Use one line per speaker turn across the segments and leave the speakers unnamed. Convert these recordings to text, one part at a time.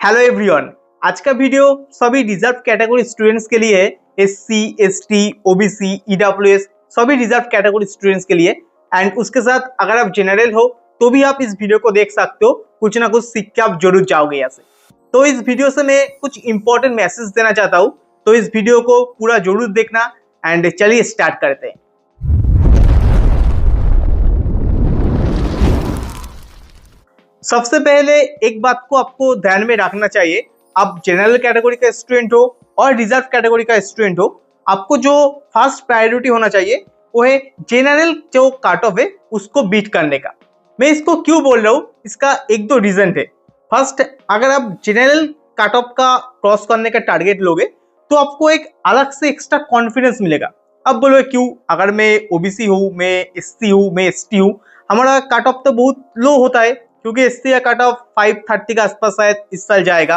Hello everyone. आज का video सभी रिजर्व कैटेगरी स्टूडेंट्स के लिए है। एससी, एसटी, ओबीसी, ईडब्ल्यूएस सभी रिजर्व कैटेगरी स्टूडेंट्स के लिए। एंड उसके साथ अगर आप जनरल हो तो भी आप इस वीडियो को देख सकते हो, कुछ ना कुछ सीख के आप जरूर जाओगे यहाँ से। तो इस वीडियो से मैं कुछ इंपॉर्टेंट मैसेज देना चाहता हूँ, तो इस वीडियो को पूरा जरूर देखना। एंड चलिए स्टार्ट करते हैं। सबसे पहले एक बात को आपको ध्यान में रखना चाहिए, आप जनरल कैटेगरी का स्टूडेंट हो और रिजर्व कैटेगरी का स्टूडेंट हो, आपको जो फर्स्ट प्रायोरिटी होना चाहिए वो है जनरल जो कट ऑफ है उसको बीट करने का। मैं इसको क्यों बोल रहा हूँ, इसका एक दो रीजन है। फर्स्ट, अगर आप जनरल कट ऑफ का क्रॉस करने का टारगेट लोगे तो आपको एक अलग से एक्स्ट्रा कॉन्फिडेंस मिलेगा। अब बोलो क्यों? अगर मैं ओबीसी हूँ, मैं एससी हूँ, मैं एसटी हूँ, हमारा कट ऑफ तो बहुत लो होता है क्योंकि एससी का कट ऑफ 530 के आसपास शायद इस साल जाएगा।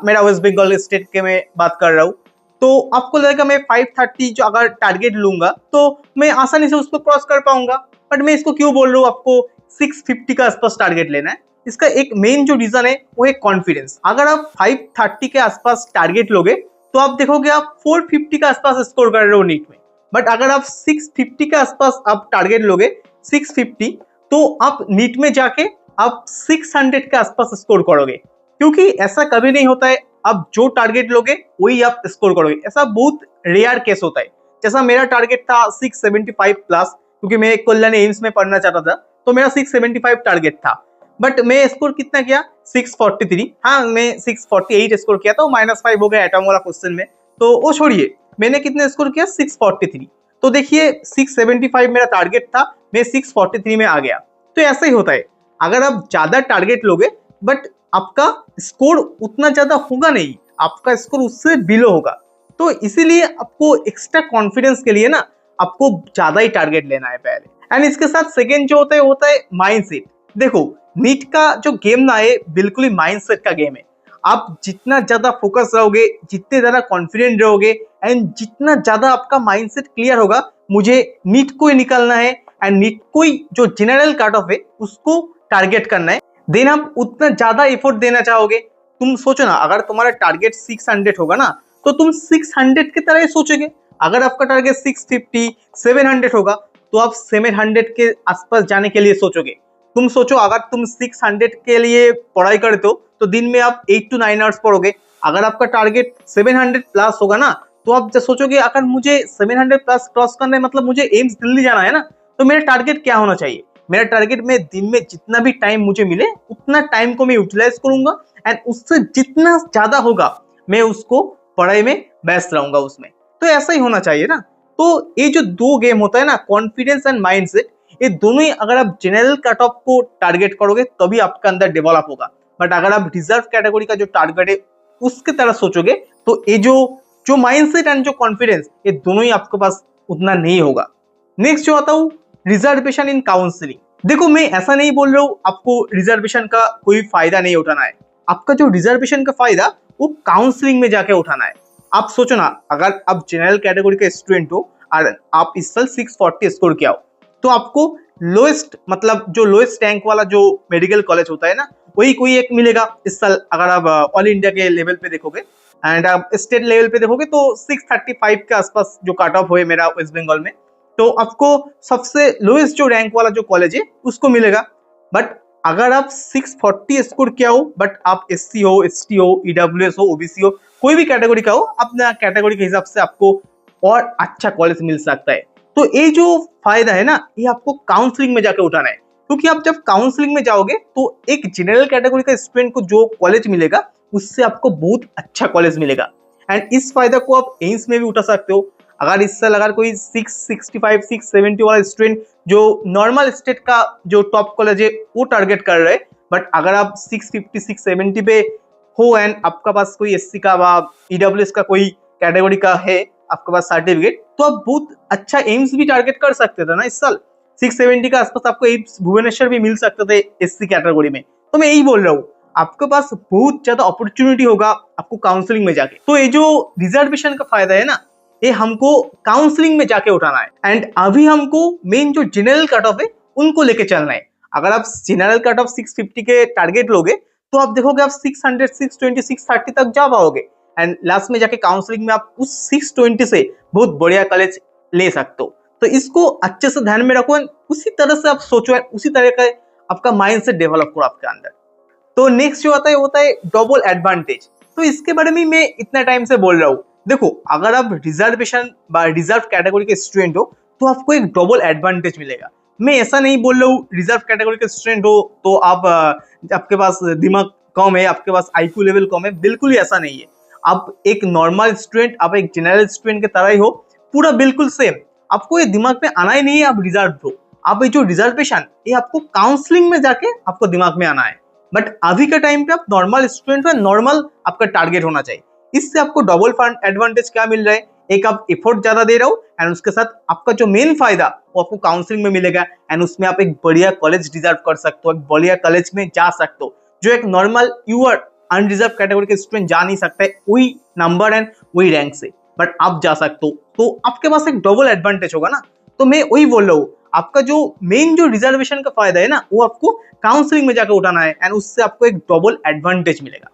मेरा वेस्ट बंगाल स्टेट के मैं बात कर रहा हूँ। तो आपको लगेगा मैं 530 जो अगर टारगेट लूंगा तो मैं आसानी से उसको क्रॉस कर पाऊंगा। बट मैं इसको क्यों बोल रहा हूँ आपको 650 के आसपास टारगेट लेना है? इसका एक मेन जो रीजन है वो है कॉन्फिडेंस। अगर आप 530 के आसपास टारगेट लोगे तो आप देखोगे आप 450 के आसपास स्कोर कर रहे हो नीट में। बट अगर आप 650 के आसपास आप टारगेट लोगे 650, तो आप नीट में जाके आप 600 के आसपास स्कोर करोगे। क्योंकि ऐसा कभी नहीं होता है आप जो टारगेट लोगे वही आप स्कोर करोगे, ऐसा बहुत रेयर केस होता है। जैसा मेरा टारगेट था 675 प्लस, क्योंकि मैं कल्याण एम्स में पढ़ना चाहता था, तो मेरा 675 टारगेट था। बट मैं स्कोर कितना किया? 643। हाँ, मैं 648 स्कोर किया था, -5 हो गया एटम वाला क्वेश्चन में, तो वो छोड़िए। मैंने कितने स्कोर किया? 643। तो देखिए 675 मेरा टारगेट था, मैं 643 में आ गया। तो ऐसा ही होता है, अगर आप ज्यादा टारगेट लोगे बट आपका स्कोर उतना ज्यादा होगा नहीं, आपका स्कोर उससे बिलो होगा। तो इसीलिए आपको एक्स्ट्रा कॉन्फिडेंस के लिए ना आपको ज्यादा ही टारगेट लेना है पहले। एंड इसके साथ सेकेंड जो होता है माइंडसेट। देखो, नीट का जो गेम ना है बिल्कुल ही माइंडसेट का गेम है। आप जितना ज्यादा फोकस रहोगे, जितने ज्यादा कॉन्फिडेंट रहोगे एंड जितना ज्यादा आपका माइंडसेट क्लियर होगा मुझे नीट को ही निकालना है एंड नीट को ही जो जनरल कट ऑफ है उसको टारगेट करना है, देन आप उतना ज्यादा एफर्ट देना चाहोगे। तुम सोचो ना, अगर तुम्हारा टारगेट 600 होगा ना तो तुम 600 की तरह ही सोचोगे। अगर आपका टारगेट 650 700 होगा तो आप 700 के आसपास जाने के लिए सोचोगे। तुम सोचो, अगर तुम 600 के लिए पढ़ाई करते हो तो दिन में आप 8 to 9 आवर्स पढ़ोगे। अगर आपका टारगेट 700 प्लस होगा ना तो आप जब सोचोगे अगर मुझे 700 प्लस क्रॉस करना है, मतलब मुझे एम्स दिल्ली जाना है ना, तो मेरा टारगेट क्या होना चाहिए? मेरा टारगेट में दिन में जितना भी टाइम मुझे मिले उतना टाइम को मैं यूटिलाइज करूंगा एंड उससे जितना ज्यादा होगा मैं उसको पढ़ाई में व्यस्त रहूंगा उसमें। तो ऐसा ही होना चाहिए ना। तो ये जो दो गेम होता है ना, कॉन्फिडेंस एंड माइंडसेट, ये दोनों ही अगर आप जनरल कट ऑफ को टारगेट करोगे तभी आपका अंदर डेवलप होगा। बट अगर आप रिजर्व कैटेगरी का जो टारगेट है उसके तरह सोचोगे तो ये जो जो माइंडसेट एंड जो कॉन्फिडेंस, ये दोनों ही आपके पास उतना नहीं होगा। नेक्स्ट जो आता हूँ, रिजर्वेशन इन काउंसलिंग। देखो, मैं ऐसा नहीं बोल रहा हूँ आपको रिजर्वेशन का कोई फायदा नहीं उठाना है। आपका जो रिजर्वेशन का फायदा वो काउंसलिंग में जाके उठाना है। आप सोचो ना, अगर आप जनरल कैटेगरी का स्टूडेंट हो और आप इस साल 640 स्कोर किया हो तो आपको लोएस्ट, मतलब जो लोएस्ट रैंक वाला जो मेडिकल कॉलेज होता है ना, वही कोई एक मिलेगा इस साल। अगर आप ऑल इंडिया के लेवल पे देखोगे एंड आप स्टेट लेवल पे देखोगे तो 635 के आसपास जो कट ऑफ हुए मेरा वेस्ट बंगाल में, तो आपको सबसे लोएस्ट जो रैंक वाला जो कॉलेज है उसको मिलेगा। बट अगर आप 640 स्कोर किया हो बट आप एससी हो, एसटी हो, ईडब्ल्यूएस हो, ओबीसी हो, कोई भी कैटेगरी का हो, अपना कैटेगरी के हिसाब से आपको और अच्छा कॉलेज मिल सकता है। तो ये जो फायदा है ना, ये आपको काउंसलिंग में जाके उठाना है। क्योंकि आप जब काउंसलिंग में जाओगे तो एक जनरल कैटेगरी का स्टूडेंट को जो कॉलेज मिलेगा उससे आपको बहुत अच्छा कॉलेज मिलेगा। एंड इस फायदा को आप एम्स में भी उठा सकते हो। अगर इस साल अगर कोई 665 670 वाला स्टूडेंट जो नॉर्मल स्टेट का जो टॉप कॉलेज है वो टारगेट कर रहे हैं, बट अगर आप 650 670 पे हो एंड आपका पास कोई एससी का ईडब्ल्यूएस का कोई कैटेगरी का है आपके पास सर्टिफिकेट, तो आप बहुत अच्छा एम्स भी टारगेट कर सकते थे ना। इस साल 670 के आसपास आपको एम्स भुवनेश्वर भी मिल सकते थे एससी कैटेगरी में। तो मैं यही बोल रहा हूँ, आपके पास बहुत ज्यादा अपॉर्चुनिटी होगा आपको काउंसलिंग में जाके। तो ये जो रिजर्वेशन का फायदा है ना, ये हमको काउंसलिंग में जाके उठाना है। एंड अभी हमको मेन जो जनरल कट ऑफ है उनको लेके चलना है। अगर आप जनरल कट ऑफ 650 के टारगेट लोगे तो आप देखोगे आप 600, 620, 630 तक जा पाओगे एंड लास्ट में जाके काउंसलिंग में आप उस 620 से बहुत बढ़िया कॉलेज ले सकते हो। तो इसको अच्छे से ध्यान में रखो, उसी तरह से आप सोचो, उसी तरह का आपका माइंड सेट डेवलप करो आपके अंदर। तो नेक्स्ट जो आता है होता है डबल एडवांटेज। तो इसके बारे में मैं इतना टाइम से बोल रहा हूँ। देखो, अगर आप रिजर्वेशन रिजर्व कैटेगरी के स्टूडेंट हो तो आपको एक डबल एडवांटेज मिलेगा। मैं ऐसा नहीं बोल रहा हूँ रिजर्व कैटेगरी के स्टूडेंट हो तो आप आपके पास दिमाग कम है, आपके पास आईक्यू लेवल कम है, बिल्कुल ही ऐसा नहीं है। आप एक नॉर्मल स्टूडेंट, आप एक जनरल स्टूडेंट के तरह ही हो, पूरा बिल्कुल सेम। आपको ये दिमाग में आना ही नहीं है आप रिजर्व हो। आप ये जो रिजर्वेशन, ये आपको काउंसलिंग में जाके आपको दिमाग में आना है। बट अभी के टाइम पे आप नॉर्मल स्टूडेंट हो, नॉर्मल आपका टारगेट होना चाहिए। इससे आपको डबल एडवांटेज क्या मिल रहा है, एक आप एफर्ट ज्यादा दे रहे हो एंड उसके साथ आपका जो मेन फायदा वो आपको काउंसलिंग में मिलेगा एंड उसमें आप एक बढ़िया कॉलेज डिजर्व कर सकते हो, एक बढ़िया कॉलेज में जा सकते हो जो एक नॉर्मल यूर अनरिजर्व कैटेगरी के स्टूडेंट जा नहीं सकते वही नंबर एंड वही रैंक से, बट आप जा सकते हो। तो आपके पास एक डबल एडवांटेज होगा ना। तो मैं वही बोल रहा हूँ, आपका जो मेन जो रिजर्वेशन का फायदा है ना वो आपको काउंसलिंग में जाकर उठाना है एंड उससे आपको एक डबल एडवांटेज मिलेगा।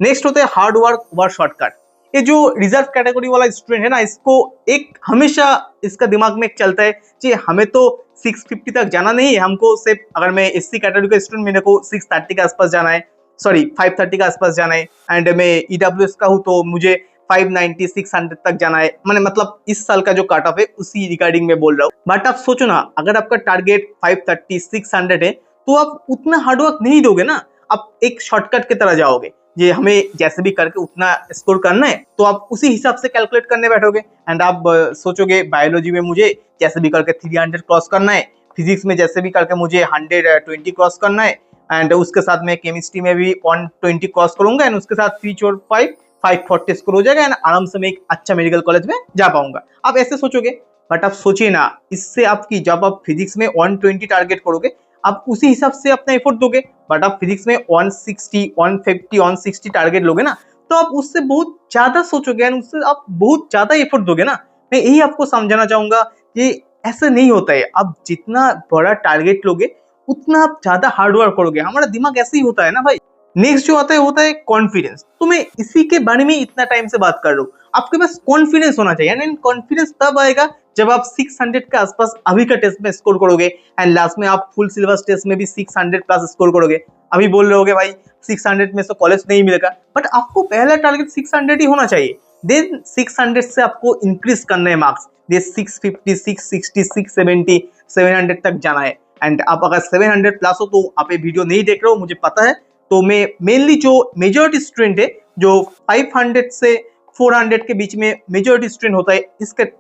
नेक्स्ट होता है हार्ड वर्क ओवर शॉर्टकट। ये जो रिजर्व कैटेगरी वाला स्टूडेंट है ना, इसको एक हमेशा इसका दिमाग में एक चलता है कि हमें तो 650 तक जाना नहीं है, हमको सिर्फ, अगर मैं एससी कैटेगरी का स्टूडेंट, मेरे को 630 के आसपास जाना है, सॉरी 530 के आसपास जाना है एंड मैं ईडब्ल्यूएस का हूँ तो मुझे 590 600 तक जाना है। मैंने मतलब इस साल का जो कट ऑफ है उसी रिगार्डिंग में बोल रहा हूँ। बट आप सोचो ना, अगर आपका टारगेट 530 600 है तो आप उतना हार्डवर्क नहीं दोगे ना, आप एक शॉर्टकट की तरह जाओगे। ये हमें जैसे भी करके उतना स्कोर करना है तो आप उसी हिसाब से कैलकुलेट करने बैठोगे एंड आप सोचोगे बायोलॉजी में मुझे जैसे भी करके 300 क्रॉस करना है, फिजिक्स में जैसे भी करके मुझे 120 क्रॉस करना है एंड उसके साथ में केमिस्ट्री में भी 120 क्रॉस करूंगा एंड उसके साथ 3 और 540 स्कोर हो जाएगा एंड आराम से मैं एक अच्छा मेडिकल कॉलेज में जा पाऊंगा। आप ऐसे सोचोगे, बट आप सोचिए ना, इससे आपकी जब आप फिजिक्स में 120 टारगेट करोगे आप उसी हिसाब से अपना एफर्ट दोगे, बट आप फिजिक्स में 160 150 160 टारगेट लोगे ना तो आप उससे बहुत ज्यादा सोचोगे एंड उससे आप बहुत ज्यादा एफर्ट दोगे ना। मैं यही आपको समझाना चाहूंगा कि ऐसा नहीं होता है। आप जितना बड़ा टारगेट लोगे उतना आप ज्यादा हार्डवर्क करोगे। हमारा दिमाग ऐसे ही होता है ना भाई। नेक्स्ट जो आता है कॉन्फिडेंस। तो मैं इसी के बारे में इतना टाइम से बात कर रहा हूँ। आपके पास कॉन्फिडेंस होना चाहिए एंड कॉन्फिडेंस तब आएगा जब आप 600 के आसपास अभी का टेस्ट में स्कोर करोगे एंड लास्ट में आप फुल सिलेबस टेस्ट में भी 600 प्लस स्कोर करोगे। अभी बोल रहे होगे भाई 600 में से कॉलेज नहीं मिलेगा, बट आपको पहला टारगेट 600 ही होना चाहिए। देन 600 से आपको इंक्रीज करना है मार्क्स, दे 650 660 670 700 तक जाना है एंड आप अगर 700 प्लस हो तो आप ये वीडियो नहीं देख रहे हो मुझे पता है। तो मैं मेनली जो मेजॉरिटी स्टूडेंट है जो 500 से 400 के बीच में मेजॉरिटी स्टूडेंट होता है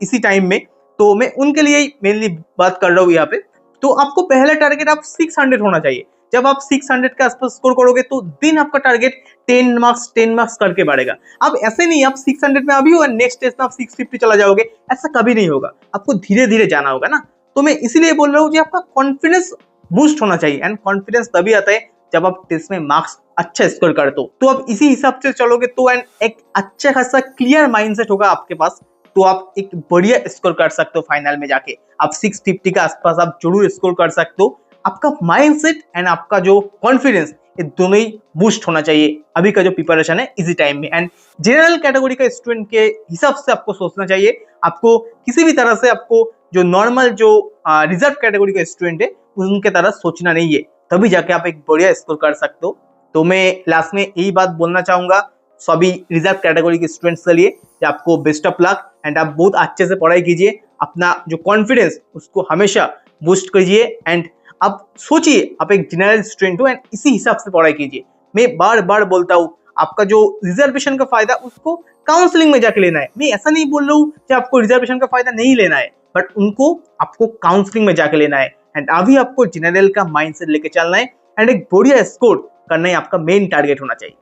इसी टाइम में, तो मैं उनके लिए ही मेनली बात कर रहा हूँ यहाँ पे। तो आपको पहला टारगेट आप 600 होना चाहिए। जब आप 600 के आसपास स्कोर करोगे तो दिन आपका टारगेट 10 मार्क्स करके बढ़ेगा। अब ऐसे नहीं आप 600 में अभी हो और नेक्स्ट टेस्ट में आप 650 चला जाओगे, ऐसा कभी नहीं होगा। आपको धीरे धीरे जाना होगा ना। तो मैं इसीलिए बोल रहा हूँ कि आपका कॉन्फिडेंस बूस्ट होना चाहिए एंड कॉन्फिडेंस तभी आता है जब आप टेस्ट में मार्क्स अच्छा स्कोर करते हो। तो आप इसी हिसाब से चलोगे तो एंड एक अच्छा खासा क्लियर माइंडसेट होगा आपके पास, तो आप एक बढ़िया स्कोर कर सकते हो। फाइनल में जाके आप 650 के आसपास आप जरूर स्कोर कर सकते हो। आपका माइंडसेट एंड आपका जो कॉन्फिडेंस ये दोनों ही बूस्ट होना चाहिए अभी का जो प्रिपरेशन है इसी टाइम में। एंड जनरल कैटेगरी का स्टूडेंट के हिसाब से आपको सोचना चाहिए। आपको किसी भी तरह से आपको जो नॉर्मल जो रिजर्व कैटेगरी का स्टूडेंट है उनके तरह सोचना नहीं है, तभी जाके आप एक बढ़िया स्कोर कर सकते हो। तो मैं लास्ट में यही बात बोलना चाहूंगा सभी रिजर्व कैटेगरी के स्टूडेंट्स के लिए कि आपको बेस्ट ऑफ लक एंड आप बहुत अच्छे से पढ़ाई कीजिए। अपना जो कॉन्फिडेंस उसको हमेशा बूस्ट कीजिए एंड आप सोचिए आप एक जनरल स्टूडेंट हो एंड इसी हिसाब से पढ़ाई कीजिए। मैं बार बार बोलता हूँ आपका जो रिजर्वेशन का फायदा उसको काउंसलिंग में जाके लेना है। मैं ऐसा नहीं बोल रहा हूँ कि आपको रिजर्वेशन का फायदा नहीं लेना है, बट उनको आपको काउंसलिंग में जाके लेना है एंड अभी आपको जनरल का माइंडसेट लेके चलना है एंड एक बढ़िया स्कोर करना है आपका मेन टारगेट होना चाहिए।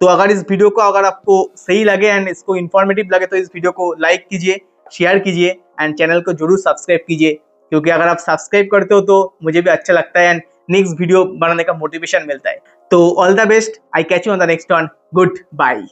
तो अगर इस वीडियो को अगर आपको सही लगे एंड इसको इन्फॉर्मेटिव लगे तो इस वीडियो को लाइक कीजिए, शेयर कीजिए एंड चैनल को जरूर सब्सक्राइब कीजिए, क्योंकि अगर आप सब्सक्राइब करते हो तो मुझे भी अच्छा लगता है एंड नेक्स्ट वीडियो बनाने का मोटिवेशन मिलता है। तो all the best, I catch you on the next one, good bye.